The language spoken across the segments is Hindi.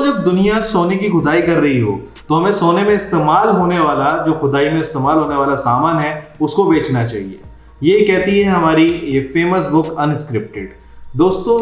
जब दुनिया सोने की खुदाई कर रही हो तो हमें सोने में इस्तेमाल होने वाला, जो खुदाई में इस्तेमाल होने वाला सामान है, उसको बेचना चाहिए। ये कहती है हमारी ये फेमस बुक अनस्क्रिप्टेड। दोस्तों,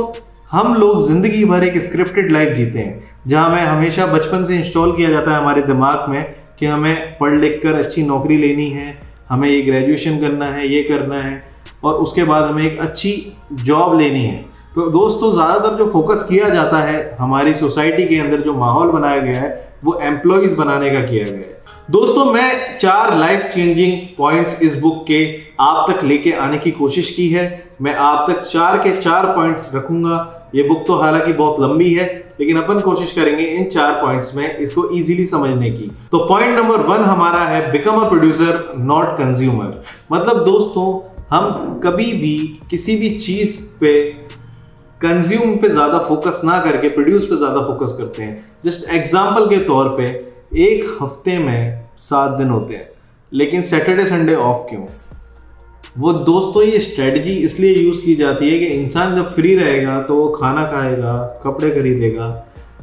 हम लोग जिंदगी भर एक स्क्रिप्टेड लाइफ जीते हैं, जहां हमें हमेशा बचपन से इंस्टॉल किया जाता है हमारे दिमाग में कि हमें पढ़ लिख कर अच्छी नौकरी लेनी है, हमें ये ग्रेजुएशन करना है, ये करना है, और उसके बाद हमें एक अच्छी जॉब लेनी है। तो दोस्तों, ज़्यादातर जो फोकस किया जाता है हमारी सोसाइटी के अंदर, जो माहौल बनाया गया है, वो एम्प्लॉयज़ बनाने का किया गया है। दोस्तों, मैं 4 लाइफ चेंजिंग पॉइंट्स इस बुक के आप तक लेके आने की कोशिश की है। मैं आप तक 4 के 4 पॉइंट्स रखूंगा। ये बुक तो हालांकि बहुत लंबी है, लेकिन अपन कोशिश करेंगे इन 4 पॉइंट्स में इसको इजीली समझने की। तो पॉइंट नंबर 1 हमारा है become a producer not consumer. मतलब दोस्तों, हम कभी भी किसी भी चीज पे कंज्यूम पे ज्यादा फोकस ना करके प्रोड्यूस पे ज्यादा फोकस करते हैं। जस्ट एग्जांपल के तौर पे, एक हफ्ते में 7 दिन होते हैं, लेकिन सैटरडे संडे ऑफ क्यों? वो दोस्तों, ये स्ट्रेटजी इसलिए यूज की जाती है कि इंसान जब फ्री रहेगा तो वो खाना खाएगा, कपड़े खरीदेगा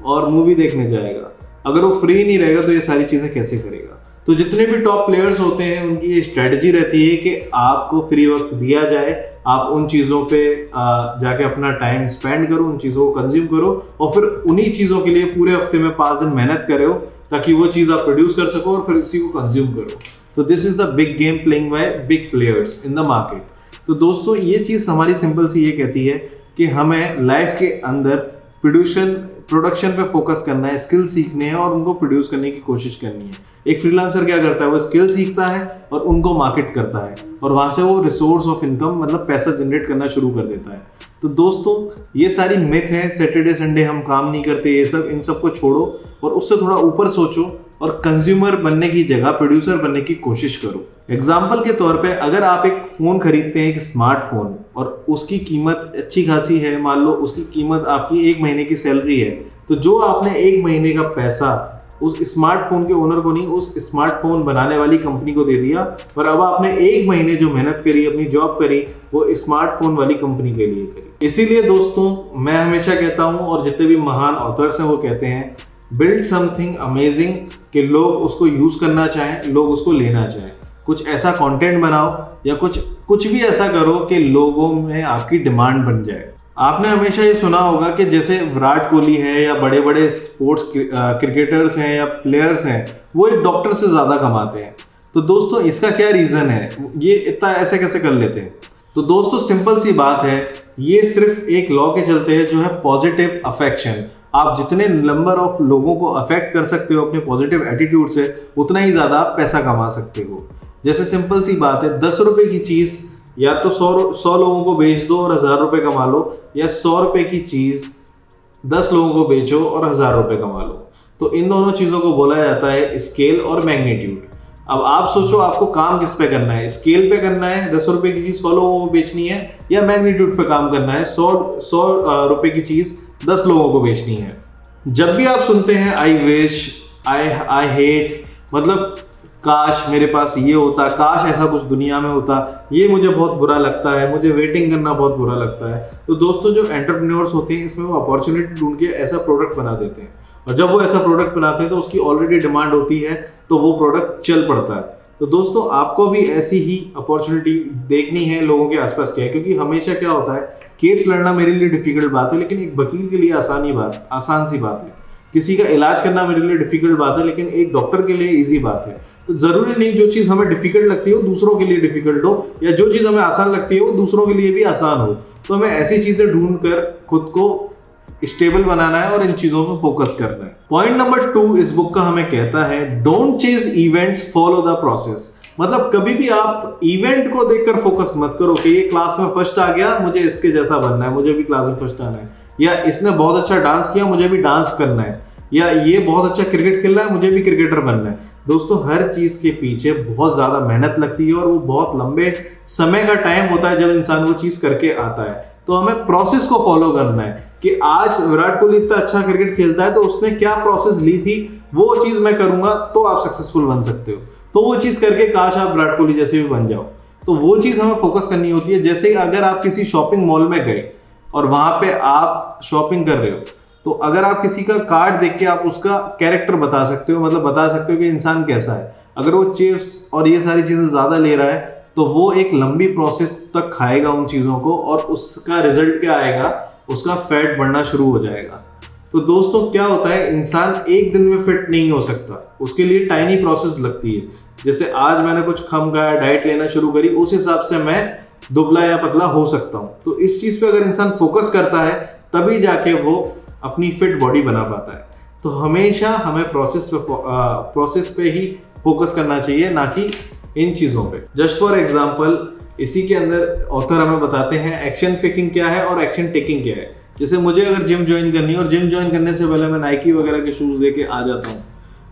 और मूवी देखने जाएगा। अगर वो फ्री नहीं रहेगा तो ये सारी चीजें कैसे करेगा? तो जितने भी टॉप प्लेयर्स होते हैं, उनकी ये स्ट्रेटजी रहती है कि आपको फ्री वक्त दिया जाए, आप उन चीज़ों पे जाके अपना टाइम स्पेंड करो, उन चीज़ों को कंज्यूम करो, और फिर उन्हीं चीज़ों के लिए पूरे हफ्ते में 5 दिन मेहनत करो, ताकि वो चीज़ आप प्रोड्यूस कर सको और फिर उसी को कंज्यूम करो। तो this is the big game playing by big players in the market. तो दोस्तों, ये चीज़ हमारी सिंपल सी ये कहती है कि हमें लाइफ के अंदर प्रोडक्शन पे फोकस करना है, स्किल सीखने हैं और उनको प्रोड्यूस करने की कोशिश करनी है। एक फ्रीलांसर क्या करता है? वो स्किल सीखता है और उनको मार्केट करता है, और वहां से वो रिसोर्स ऑफ इनकम, मतलब पैसा जनरेट करना शुरू कर देता है। तो दोस्तों, ये सारी मिथ है, सैटरडे संडे हम काम नहीं करते, ये सब, इन सब को छोड़ो और उससे थोड़ा ऊपर सोचो और कंज्यूमर बनने की जगह प्रोड्यूसर बनने की कोशिश करो। एग्जाम्पल के तौर पे, अगर आप एक फ़ोन खरीदते हैं, एक स्मार्टफोन, और उसकी कीमत अच्छी खासी है, मान लो उसकी कीमत आपकी 1 महीने की सैलरी है, तो जो आपने 1 महीने का पैसा उस स्मार्टफोन के ओनर को नहीं, उस स्मार्टफोन बनाने वाली कंपनी को दे दिया, और अब आपने 1 महीने जो मेहनत करी, अपनी जॉब करी, वो स्मार्टफोन वाली कंपनी के लिए करी। इसीलिए दोस्तों, मैं हमेशा कहता हूँ, और जितने भी महान ऑथर्स हैं वो कहते हैं, बिल्ड समथिंग अमेजिंग, कि लोग उसको यूज करना चाहें, लोग उसको लेना चाहें। कुछ ऐसा कंटेंट बनाओ या कुछ भी ऐसा करो कि लोगों में आपकी डिमांड बन जाए। आपने हमेशा ये सुना होगा कि जैसे विराट कोहली है या बड़े बड़े स्पोर्ट्स क्रिकेटर्स हैं या प्लेयर्स हैं, वो एक डॉक्टर से ज़्यादा कमाते हैं। तो दोस्तों, इसका क्या रीज़न है? ये इतना ऐसे कैसे कर लेते हैं? तो दोस्तों, सिंपल सी बात है, ये सिर्फ एक लॉ के चलते है, जो है पॉजिटिव अफेक्शन। आप जितने नंबर ऑफ लोगों को अफेक्ट कर सकते हो अपने पॉजिटिव एटीट्यूड से, उतना ही ज़्यादा आप पैसा कमा सकते हो। जैसे सिंपल सी बात है, 10 रुपये की चीज़ या तो 100 लोगों को बेच दो और 1000 रुपये कमा लो, या 100 रुपये की चीज़ 10 लोगों को बेचो और 1000 रुपये कमा लो। तो इन दोनों चीज़ों को बोला जाता है स्केल और मैग्नीट्यूड। अब आप सोचो, आपको काम किस पे करना है? स्केल पे करना है, 10 रुपये की चीज़ 100 लोगों को बेचनी है, या मैग्नीट्यूड पे काम करना है, 100 रुपये की चीज़ 10 लोगों को बेचनी है? जब भी आप सुनते हैं आई विश, आई हेट, मतलब काश मेरे पास ये होता, काश ऐसा कुछ दुनिया में होता, ये मुझे बहुत बुरा लगता है, मुझे वेटिंग करना बहुत बुरा लगता है। तो दोस्तों, जो एंटरप्रेन्योर्स होते हैं, इसमें वो अपॉर्चुनिटी ढूंढ के ऐसा प्रोडक्ट बना देते हैं, और जब वो ऐसा प्रोडक्ट बनाते हैं तो उसकी ऑलरेडी डिमांड होती है, तो वो प्रोडक्ट चल पड़ता है। तो दोस्तों, आपको भी ऐसी ही अपॉर्चुनिटी देखनी है लोगों के आसपास क्या है, क्योंकि हमेशा क्या होता है, केस लड़ना मेरे लिए डिफिकल्ट बात है, लेकिन एक वकील के लिए आसान सी बात है। किसी का इलाज करना मेरे लिए डिफिकल्ट बात है, लेकिन एक डॉक्टर के लिए ईजी बात है। तो जरूरी नहीं जो चीज़ हमें डिफिकल्ट लगती है वो दूसरों के लिए डिफिकल्ट हो, या जो चीज़ हमें आसान लगती है वो दूसरों के लिए भी आसान हो। तो हमें ऐसी चीज़ें ढूंढ कर खुद को स्टेबल बनाना है और इन चीज़ों पर फोकस करना है। पॉइंट नंबर 2 इस बुक का हमें कहता है, don't chase events, follow the process. मतलब कभी भी आप इवेंट को देखकर फोकस मत करो कि ये क्लास में फर्स्ट आ गया, मुझे इसके जैसा बनना है, मुझे भी क्लास में फर्स्ट आना है, या इसने बहुत अच्छा डांस किया, मुझे भी डांस करना है, या ये बहुत अच्छा क्रिकेट खेल रहा है, मुझे भी क्रिकेटर बनना है। दोस्तों, हर चीज़ के पीछे बहुत ज़्यादा मेहनत लगती है और वो बहुत लंबे समय का टाइम होता है जब इंसान वो चीज़ करके आता है। तो हमें प्रोसेस को फॉलो करना है कि आज विराट कोहली इतना अच्छा क्रिकेट खेलता है तो उसने क्या प्रोसेस ली थी, वो चीज़ मैं करूँगा तो आप सक्सेसफुल बन सकते हो। तो वो चीज़ करके काश आप विराट कोहली जैसे भी बन जाओ। तो वो चीज़ हमें फोकस करनी होती है। जैसे अगर आप किसी शॉपिंग मॉल में गए और वहाँ पे आप शॉपिंग कर रहे हो, तो अगर आप किसी का कार्ड देख के आप उसका कैरेक्टर बता सकते हो, मतलब बता सकते हो कि इंसान कैसा है। अगर वो चिप्स और ये सारी चीज़ें ज़्यादा ले रहा है तो वो एक लंबी प्रोसेस तक खाएगा उन चीज़ों को, और उसका रिजल्ट क्या आएगा, उसका फैट बढ़ना शुरू हो जाएगा। तो दोस्तों क्या होता है, इंसान एक दिन में फिट नहीं हो सकता, उसके लिए टाइनी प्रोसेस लगती है। जैसे आज मैंने कुछ कम खाया, डाइट लेना शुरू करी, उस हिसाब से मैं दुबला या पतला हो सकता हूँ। तो इस चीज़ पे अगर इंसान फोकस करता है तभी जाके वो अपनी फिट बॉडी बना पाता है। तो हमेशा हमें प्रोसेस पे ही फोकस करना चाहिए, ना कि इन चीज़ों पे। जस्ट फॉर एग्जांपल, इसी के अंदर ऑथर हमें बताते हैं एक्शन फेकिंग क्या है और एक्शन टेकिंग क्या है। जैसे मुझे अगर जिम ज्वाइन करनी है और जिम ज्वाइन करने से पहले मैं नाइकी वगैरह के शूज़ लेके आ जाता हूँ,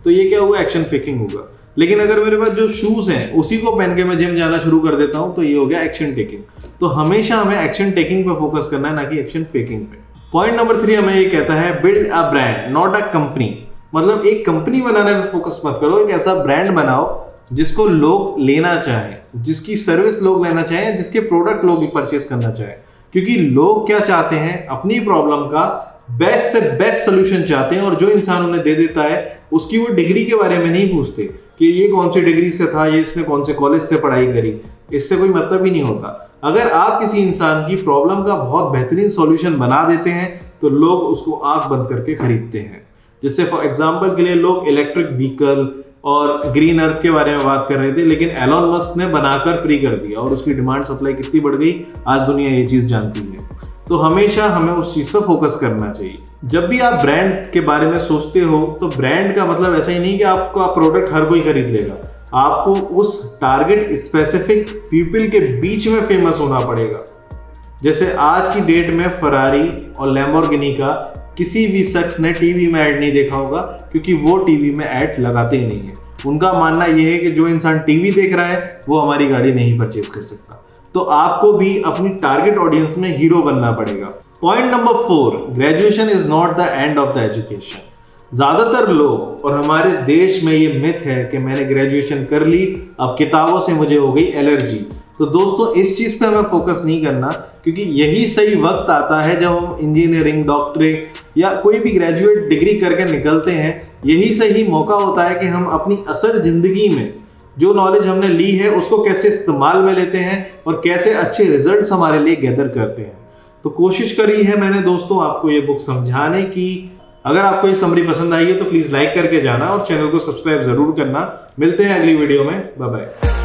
तो ये क्या होगा, एक्शन फेकिंग होगा। लेकिन अगर मेरे पास जो शूज़ हैं उसी को पहन के मैं जिम जाना शुरू कर देता हूँ, तो ये हो गया एक्शन टेकिंग। तो हमेशा हमें एक्शन टेकिंग पे फोकस करना है, ना कि एक्शन फेकिंग पे। पॉइंट नंबर 3 हमें ये कहता है build a brand not a company. मतलब एक कंपनी बनाने में फोकस मत करो, एक ऐसा ब्रांड बनाओ जिसको लोग लेना चाहें, जिसकी सर्विस लोग लेना चाहें, जिसके प्रोडक्ट लोग परचेस करना चाहें। क्योंकि लोग क्या चाहते हैं, अपनी प्रॉब्लम का बेस्ट से बेस्ट सोल्यूशन चाहते हैं, और जो इंसान उन्हें दे देता है उसकी वो डिग्री के बारे में नहीं पूछते कि ये कौन सी डिग्री से था, ये इसने कौन से कॉलेज से पढ़ाई करी, इससे कोई मतलब ही नहीं होता। अगर आप किसी इंसान की प्रॉब्लम का बहुत बेहतरीन सॉल्यूशन बना देते हैं तो लोग उसको आंख बंद करके खरीदते हैं। जैसे फॉर एग्जांपल के लिए लोग इलेक्ट्रिक व्हीकल और ग्रीन अर्थ के बारे में बात कर रहे थे, लेकिन एलॉन मस्क ने बनाकर फ्री कर दिया और उसकी डिमांड सप्लाई कितनी बढ़ गई, आज दुनिया ये चीज़ जानती है। तो हमेशा हमें उस चीज़ पर फोकस करना चाहिए। जब भी आप ब्रांड के बारे में सोचते हो तो ब्रांड का मतलब ऐसा ही नहीं कि आपका प्रोडक्ट हर कोई खरीद लेगा। आपको उस टारगेट स्पेसिफिक पीपल के बीच में फेमस होना पड़ेगा। जैसे आज की डेट में फरारी और लैम्बोर्गिनी का किसी भी शख्स ने टीवी में ऐड नहीं देखा होगा, क्योंकि वो टीवी में ऐड लगाते ही नहीं है। उनका मानना यह है कि जो इंसान टीवी देख रहा है वो हमारी गाड़ी नहीं परचेज कर सकता। तो आपको भी अपनी टारगेट ऑडियंस में हीरो बनना पड़ेगा। Point number 4, graduation is not the end of the education. ज़्यादातर लोग और हमारे देश में ये मिथ है कि मैंने ग्रेजुएशन कर ली, अब किताबों से मुझे हो गई एलर्जी। तो दोस्तों इस चीज़ पे हमें फोकस नहीं करना, क्योंकि यही सही वक्त आता है जब हम इंजीनियरिंग, डॉक्टरेट या कोई भी ग्रेजुएट डिग्री करके निकलते हैं। यही सही मौका होता है कि हम अपनी असल ज़िंदगी में जो नॉलेज हमने ली है उसको कैसे इस्तेमाल में लेते हैं और कैसे अच्छे रिजल्ट्स हमारे लिए गैदर करते हैं। तो कोशिश करी है मैंने दोस्तों आपको ये बुक समझाने की। अगर आपको ये समरी पसंद आई है तो प्लीज़ लाइक करके जाना और चैनल को सब्सक्राइब ज़रूर करना। मिलते हैं अगली वीडियो में, बाय बाय।